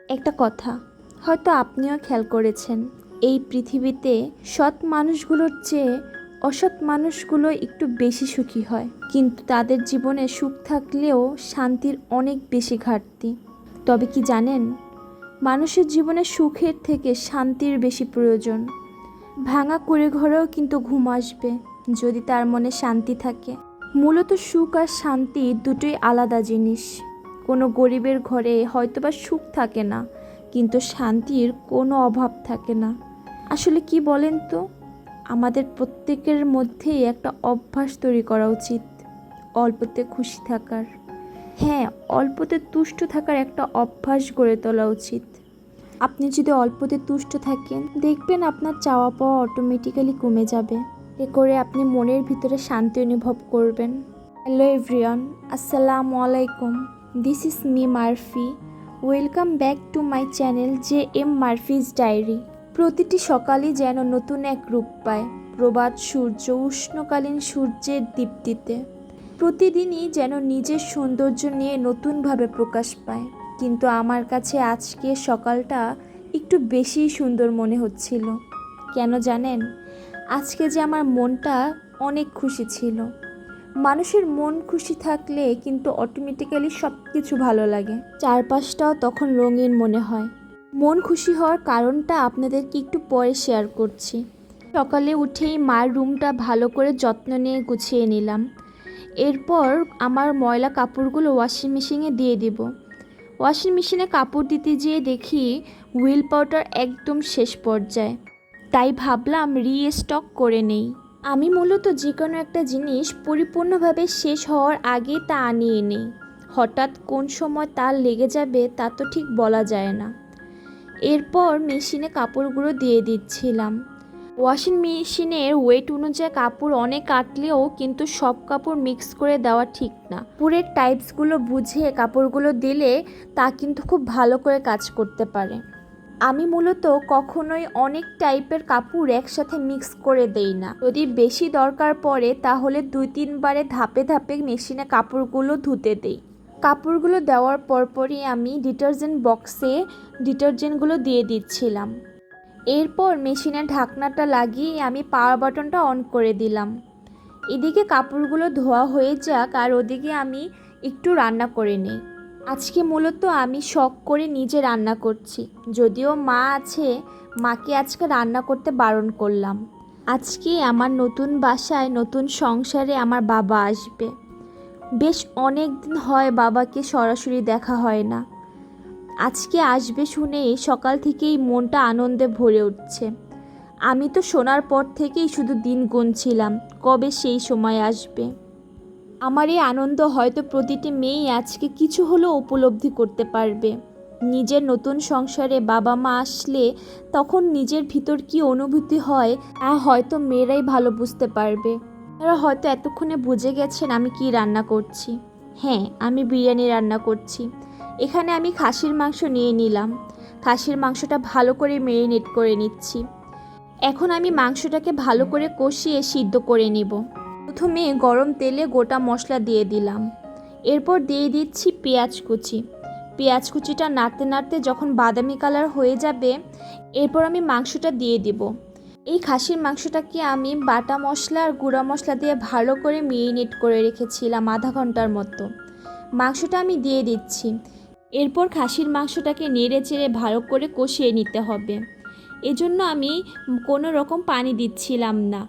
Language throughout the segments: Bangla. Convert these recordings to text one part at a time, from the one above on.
একটা কথা হয়তো আপনিও খেয়াল করেছেন, এই পৃথিবীতে সৎ মানুষগুলোর চেয়ে অসৎ মানুষগুলো একটু বেশি সুখী হয়, কিন্তু তাদের জীবনে সুখ থাকলেও শান্তির অনেক বেশি ঘাটতি। তবে কি জানেন, মানুষের জীবনে সুখের থেকে শান্তির বেশি প্রয়োজন। ভাঙা কুঁড়ে ঘরেও কিন্তু ঘুম আসবে যদি তার মনে শান্তি থাকে। মূলত সুখ আর শান্তি দুটোই আলাদা জিনিস। কোনো গরিবের ঘরে হয়তোবা সুখ থাকে না, কিন্তু শান্তির কোনো অভাব থাকে না। আসলে কি বলেন তো, আমাদের প্রত্যেকের মধ্যেই একটা অভ্যাস তৈরি করা উচিত অল্পতে খুশি থাকার। হ্যাঁ, অল্পতে তুষ্ট থাকার একটা অভ্যাস গড়ে তোলা উচিত। আপনি যদি অল্পতে তুষ্ট থাকেন, দেখবেন আপনার চাওয়া পাওয়া অটোমেটিক্যালি কমে যাবে। এ করে আপনি মনের ভিতরে শান্তি অনুভব করবেন। হ্যালো এভরিওয়ান, আসসালামু আলাইকুম। This is me Murphy. Welcome back to my channel JM Murphy's diary. প্রতিটি সকালই যেন নতুন এক রূপ পায় প্রভাত সূর্য উষ্ণকালীন সূর্যের দীপ্তিতে। প্রতিদিনই যেন নিজের সৌন্দর্য নিয়ে নতুনভাবে প্রকাশ পায়। কিন্তু আমার কাছে আজকে সকালটা একটু বেশি সুন্দর মনে হচ্ছিল। কেন জানেন? আজকে যে আমার মনটা অনেক খুশি ছিল। মানুষের মন খুশি থাকলে কিন্তু অটোমেটিক্যালি সব কিছু ভালো লাগে, চারপাশটাও তখন রঙিন মনে হয়। মন খুশি হওয়ার কারণটা আপনাদেরকে একটু পরে শেয়ার করছি। সকালে উঠেই মার রুমটা ভালো করে যত্ন নিয়ে গুছিয়ে নিলাম। এরপর আমার ময়লা কাপড়গুলো ওয়াশিং মেশিনে দিয়ে দিব। ওয়াশিং মেশিনে কাপড় দিতে যেয়ে দেখি হুইল পাউডার একদম শেষ পর্যায়ে, তাই ভাবলাম রিস্টক করে নেই। আমি মূলত যে কোনো একটা জিনিস পরিপূর্ণভাবে শেষ হওয়ার আগে তা আনিয়ে নেই। হঠাৎ কোন সময় তার লেগে যাবে তা তো ঠিক বলা যায় না। এরপর মেশিনে কাপড়গুলো দিয়ে দিচ্ছিলাম। ওয়াশিং মেশিনের ওয়েট অনুযায়ী কাপড় অনেক কাটলেও কিন্তু সব কাপড় মিক্স করে দেওয়া ঠিক না। কাপড়ের টাইপসগুলো বুঝে কাপড়গুলো দিলে তা কিন্তু খুব ভালো করে কাজ করতে পারে। আমি মূলত কখনোই অনেক টাইপের কাপড় একসাথে মিক্স করে দেই না। যদি বেশি দরকার পড়ে তাহলে 2-3 বারে ধাপে ধাপে মেশিনে কাপড়গুলো ধুতে দেই। কাপড়গুলো দেওয়ার পরপরই আমি ডিটারজেন্ট বক্সে ডিটারজেন্টগুলো দিয়ে দিচ্ছিলাম। এরপর মেশিনের ঢাকনাটা লাগিয়ে আমি পাওয়ার বাটনটা অন করে দিলাম। এদিকে কাপড়গুলো ধোয়া হয়ে যাক আর ওদিকে আমি একটু রান্না করে নিই। আজকে মূলত আমি শখ করে নিজে রান্না করছি, যদিও মা আছে, মাকে আজকে রান্না করতে বারণ করলাম। আজকে আমার নতুন বাসায় নতুন সংসারে আমার বাবা আসবে। বেশ অনেক দিন হয় বাবাকে সরাসরি দেখা হয় না। আজকে আসবে শুনেই সকাল থেকেই মনটা আনন্দে ভরে উঠছে। আমি তো শোনার পর থেকেই শুধু দিন গুনছিলাম কবে সেই সময় আসবে। আমার এই আনন্দ হয়তো প্রতিটি মেয়েই আজকে কিছু হলেও উপলব্ধি করতে পারবে। নিজের নতুন সংসারে বাবা মা আসলে তখন নিজের ভিতর কি অনুভূতি হয় তা হয়তো মেয়েরাই ভালো বুঝতে পারবে। তারা হয়তো এতক্ষণে বুঝে গেছেন আমি কি রান্না করছি। হ্যাঁ, আমি বিরিয়ানি রান্না করছি। এখানে আমি খাসির মাংস নিয়ে নিলাম। খাসির মাংসটা ভালো করে ম্যারিনেট করে নিচ্ছি। এখন আমি মাংসটাকে ভালো করে কষিয়ে সিদ্ধ করে নিব। প্রথমে গরম তেলে গোটা মশলা দিয়ে দিলাম। এরপর দিয়ে দিচ্ছি পেঁয়াজ কুচি। পেঁয়াজ কুচিটা নাড়তে নাড়তে যখন বাদামি কালার হয়ে যাবে, এরপর আমি মাংসটা দিয়ে দিব। এই খাসির মাংসটাকে আমি বাটা মশলা আর গুঁড়া মশলা দিয়ে ভালো করে ম্যারিনেট করে রেখেছিলাম আধা ঘন্টার মতো। মাংসটা আমি দিয়ে দিচ্ছি। এরপর খাসির মাংসটাকে নেড়ে চেড়ে ভালো করে কষিয়ে নিতে হবে। এজন্য আমি কোনো রকম পানি দিচ্ছিলাম না।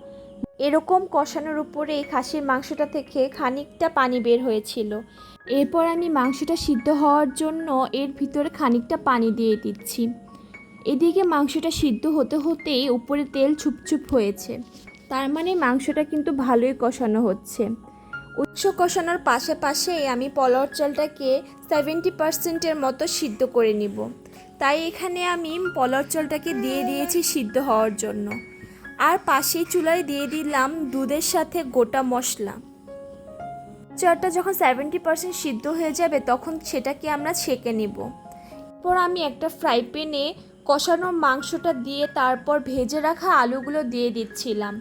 এরকম কষানোর উপরে খাসির মাংসটা থেকে খানিকটা পানি বের হয়েছিল। এরপর আমি মাংসটা সিদ্ধ হওয়ার জন্য এর ভিতরে খানিকটা পানি দিয়ে দিচ্ছি। এদিকে মাংসটা সিদ্ধ হতে হতেই উপরে তেল ছুপছুপ হয়েছে, তার মানে মাংসটা কিন্তু ভালোই কষানো হচ্ছে। উৎস কষানোর পাশে আমি পোলাওর চালটাকে 70% মতো সিদ্ধ করে নিব। তাই এখানে আমি পোলাওর চালটাকে দিয়ে দিয়েছি সিদ্ধ হওয়ার জন্য। আর পাশেই চুলায় দিয়ে দিলাম দুধের সাথে গোটা মশলা। চালটা যখন 70% সিদ্ধ হয়ে যাবে তখন সেটাকে আমরা ছেঁকে নিব। এরপর আমি একটা ফ্রাই প্যানে কষানো মাংসটা দিয়ে তারপর ভেজে রাখা আলুগুলো দিয়ে দিচ্ছিলাম।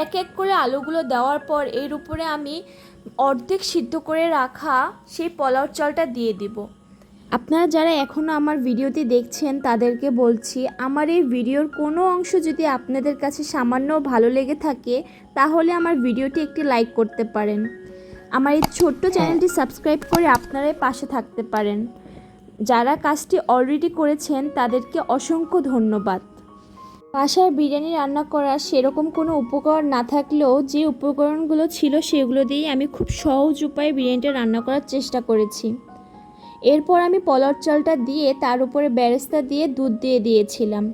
এক এক করে আলুগুলো দেওয়ার পর এর উপরে আমি অর্ধেক সিদ্ধ করে রাখা সেই পোলাও চালটা দিয়ে দিব। আপনারা যারা এখনও আমার ভিডিওটি দেখছেন তাদেরকে বলছি, আমার এই ভিডিওর কোনো অংশ যদি আপনাদের কাছে সামান্য ভালো লেগে থাকে তাহলে আমার ভিডিওটি একটি লাইক করতে পারেন। আমার এই ছোট্ট চ্যানেলটি সাবস্ক্রাইব করে আপনারাই পাশে থাকতে পারেন। যারা কাজটি অলরেডি করেছেন তাদেরকে অসংখ্য ধন্যবাদ। বাসায় বিরিয়ানি রান্না করার সেরকম কোনো উপকরণ না থাকলেও যে উপকরণগুলো ছিল সেগুলো দিয়েই আমি খুব সহজ উপায়ে বিরিয়ানিটা রান্না করার চেষ্টা করেছি। এরপর আমি পোলাওর চালটা দিয়ে তার উপরে বেরেস্তা দিয়ে দুধ দিয়ে দিয়েছিলাম।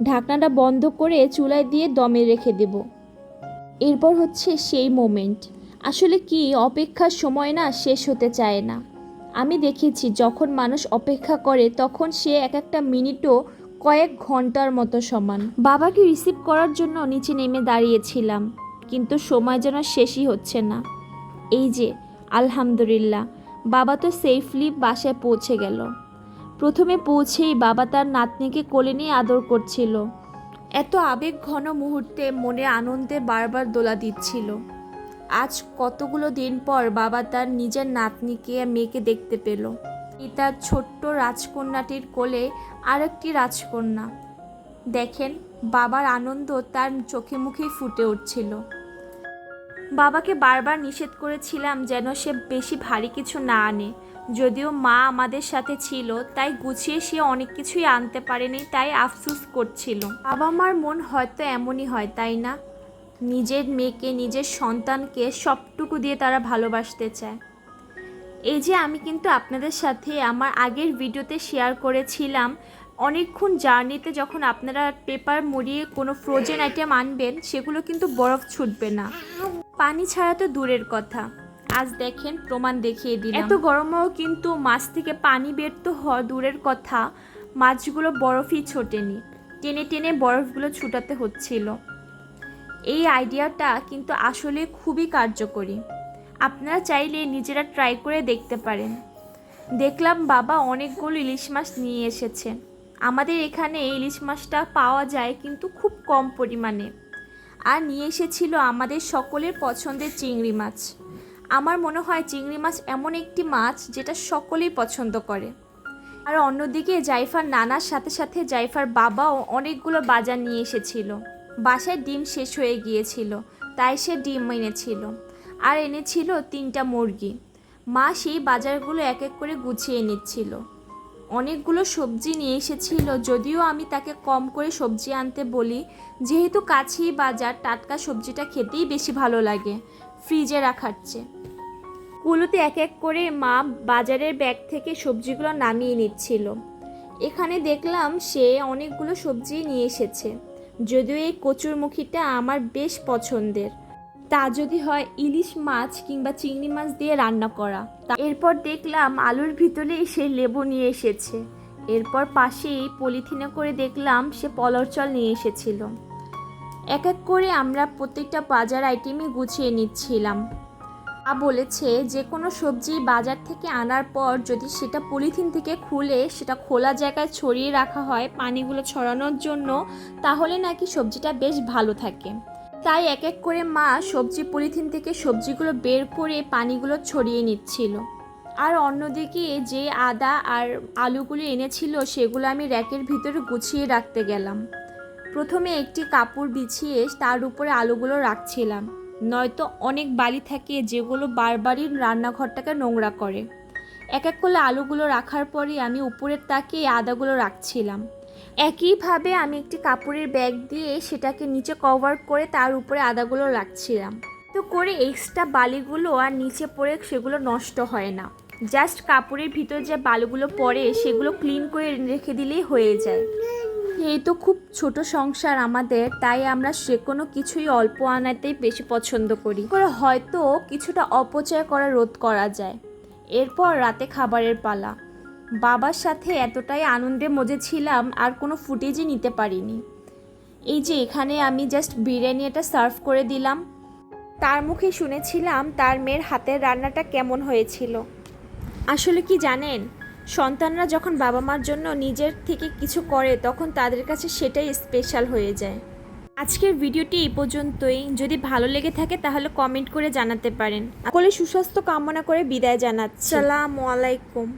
ঢাকনাটা বন্ধ করে চুলায় দিয়ে দমে রেখে দেব। এরপর হচ্ছে সেই মোমেন্ট, আসলে কি অপেক্ষার সময় না শেষ হতে চায় না। আমি দেখেছি যখন মানুষ অপেক্ষা করে তখন সে এক একটা মিনিটও কয়েক ঘন্টার মতো সমান। বাবাকে রিসিভ করার জন্য নিচে নেমে দাঁড়িয়েছিলাম, কিন্তু সময় যেন শেষই হচ্ছে না। এই যে আলহামদুলিল্লাহ, বাবা তো সেফলি বাসায় পৌঁছে গেল। প্রথমে পৌঁছেই বাবা তার নাতনিকে কোলে নিয়ে আদর করছিল। এত আবেগ ঘন মুহূর্তে মনে আনন্দে বারবার দোলা দিচ্ছিল। আজ কতগুলো দিন পর বাবা তার নিজের নাতনিকে মেয়েকে দেখতে পেল। তার ছোট্ট রাজকন্যাটির কোলে আরেকটি রাজকন্যা। দেখেন, বাবার আনন্দ তার চোখে মুখেই ফুটে উঠছিল। বাবাকে বারবার নিষেধ করেছিলাম যেন সে বেশি ভারী কিছু না আনে, যদিও মা আমাদের সাথে ছিল তাই গুছিয়ে সে অনেক কিছুই আনতে পারেনি, তাই আফসোস করছিল। বাবা মার মন হয়তো এমনই হয়, তাই না? নিজের মেয়েকে, নিজের সন্তানকে সবটুকু দিয়ে তারা ভালোবাসতে চায়। এই যে আমি কিন্তু আপনাদের সাথে আমার আগের ভিডিওতে শেয়ার করেছিলাম, অনেকক্ষণ জার্নিতে যখন আপনারা পেপার মুড়িয়ে কোনো ফ্রোজেন আইটেম আনবেন সেগুলো কিন্তু বরফ ছুটবে না, পানি ছাড়া তো দূরের কথা। আজ দেখেন প্রমাণ দেখিয়ে দিলাম। এত গরমেও কিন্তু মাছ থেকে পানি বের তো হওয়া দূরের কথা, মাছগুলো বরফই ছোটেনি, টেনে টেনে বরফগুলো ছুটাতে হচ্ছিল। এই আইডিয়াটা কিন্তু আসলে খুবই কার্যকরী। আপনারা চাইলে নিজেরা ট্রাই করে দেখতে পারেন। দেখলাম বাবা অনেকগুলো ইলিশ মাছ নিয়ে এসেছে। আমাদের এখানে ইলিশ মাছটা পাওয়া যায় কিন্তু খুব কম পরিমাণে। আর নিয়ে এসেছিল আমাদের সকলের পছন্দের চিংড়ি মাছ। আমার মনে হয় চিংড়ি মাছ এমন একটি মাছ যেটা সকলেই পছন্দ করে। আর অন্যদিকে জাইফার নানার সাথে সাথে জাইফার বাবাও অনেকগুলো বাজার নিয়ে এসেছিল। বাসায় ডিম শেষ হয়ে গিয়েছিল, তাই সে ডিম এনেছিল। আর এনেছিল 3টা মুরগি। মা সেই বাজারগুলো এক এক করে গুছিয়ে নিচ্ছিল। অনেকগুলো সবজি নিয়ে এসেছিল, যদিও আমি তাকে কম করে সবজি আনতে বলি, যেহেতু কাছেই বাজার, টাটকা সবজিটা খেতেই বেশি ভালো লাগে ফ্রিজে রাখার চেয়ে। কুলোতে এক এক করে মা বাজারের ব্যাগ থেকে সবজিগুলো নামিয়ে নিচ্ছিল। এখানে দেখলাম সে অনেকগুলো সবজি নিয়ে এসেছে, যদিও এই কচুরমুখীটা আমার বেশ পছন্দের। তা যদি হয় ইলিশ মাছ কিংবা চিংড়ি মাছ দিয়ে রান্না করা। এরপর দেখলাম আলুর ভিতরে সে লেবু নিয়ে এসেছে। এরপর পাশেই পলিথিনে করে দেখলাম সে পোলাওর চাল নিয়ে এসেছিল। এক এক করে আমরা প্রত্যেকটা বাজার আইটেমই গুছিয়ে নিচ্ছিলাম। বলেছে যে কোনো সবজি বাজার থেকে আনার পর যদি সেটা পলিথিন থেকে খুলে সেটা খোলা জায়গায় ছড়িয়ে রাখা হয় পানিগুলো ছড়ানোর জন্য, তাহলে নাকি সবজিটা বেশ ভালো থাকে। তাই এক এক করে মা সবজি পলিথিন থেকে সবজিগুলো বের করে পানিগুলো ছড়িয়ে নিচ্ছিল। আর অন্যদিকে যে আদা আর আলুগুলো এনেছিল সেগুলো আমি র্যাকের ভিতরে গুছিয়ে রাখতে গেলাম। প্রথমে একটি কাপড় বিছিয়ে তার উপরে আলুগুলো রাখছিলাম, নয়তো অনেক বালি থাকে যেগুলো বারবারই রান্নাঘরটাকে নোংরা করে। এক এক করে আলুগুলো রাখার পরে আমি উপরের তাকে আদাগুলো রাখছিলাম। একইভাবে আমি একটি কাপড়ের ব্যাগ দিয়ে সেটাকে নিচে কভার করে তার উপরে আদাগুলো রাখছিলাম, তো করে এক্সট্রা বালিগুলো আর নিচে পড়ে সেগুলো নষ্ট হয় না। জাস্ট কাপড়ের ভিতর যে বালুগুলো পড়ে সেগুলো ক্লিন করে রেখে দিলেই হয়ে যায়। এই তো খুব ছোট সংসার আমাদের, তাই আমরা যে কোনো কিছুই অল্প আনাতেই বেশি পছন্দ করি, হয়তো কিছুটা অপচয় করা রোধ করা যায়। এরপর রাতে খাবারের পালা। বাবার সাথে এতটাই আনন্দে মজেছিলাম আর কোনো ফুটেজই নিতে পারিনি। এই যে এখানে আমি জাস্ট বিরিয়ানি এটা সার্ভ করে দিলাম। তার মুখে শুনেছিলাম তার মেয়ের হাতের রান্নাটা কেমন হয়েছিল। আসলে কি জানেন, সন্তানরা যখন বাবা মার জন্য নিজের থেকে কিছু করে তখন তাদের কাছে সেটাই স্পেশাল হয়ে যায়। আজকের ভিডিওটি এই পর্যন্তই। যদি ভালো লেগে থাকে তাহলে কমেন্ট করে জানাতে পারেন। সকলে সুস্বাস্থ্য কামনা করে বিদায় জানাচ্ছি। আসসালামু আলাইকুম।